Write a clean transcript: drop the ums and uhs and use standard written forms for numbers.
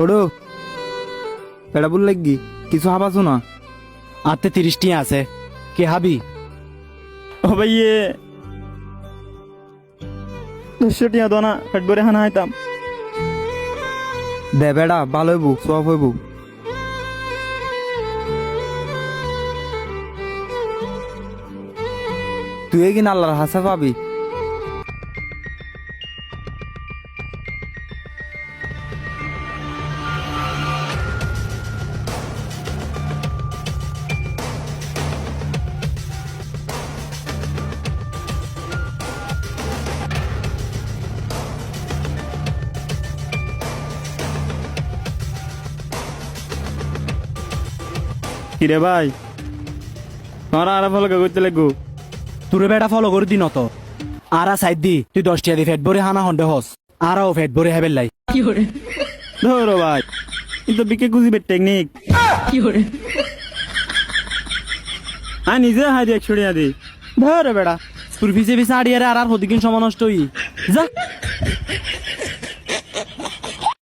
ওড়ো পেড়া বল লাগি কিছু হাবাছো না? আত্মে 30 টিয়া আছে, কে হাবি? ও ভাইয়ে 200 টিয়া দোনা পেট ভরে হানা হাইতাম। দে বেড়া ভালো হইব সব হইব। তুই কিনা আল্লাহর হাসা পাবি। কিরে ভাই তোরা আর ফলো করতে লাগবো। তোরে বেটা ফলো করে দিন তো আরা সাইড দি তুই 10 টিয়া দি ফেট ভরে হানা হন্ডে হস আরাও ফেট ভরে হেবেল লাই। ধরো ভাই কিন্তু বিকে গুজিবে টেকনিক নিজে হাই দিয়ে ছড়িয়া দি। ধরে বেড়া তোর পিছে পিছে আড়িয়ারে আর হদিকিন সময় নষ্ট হই যা।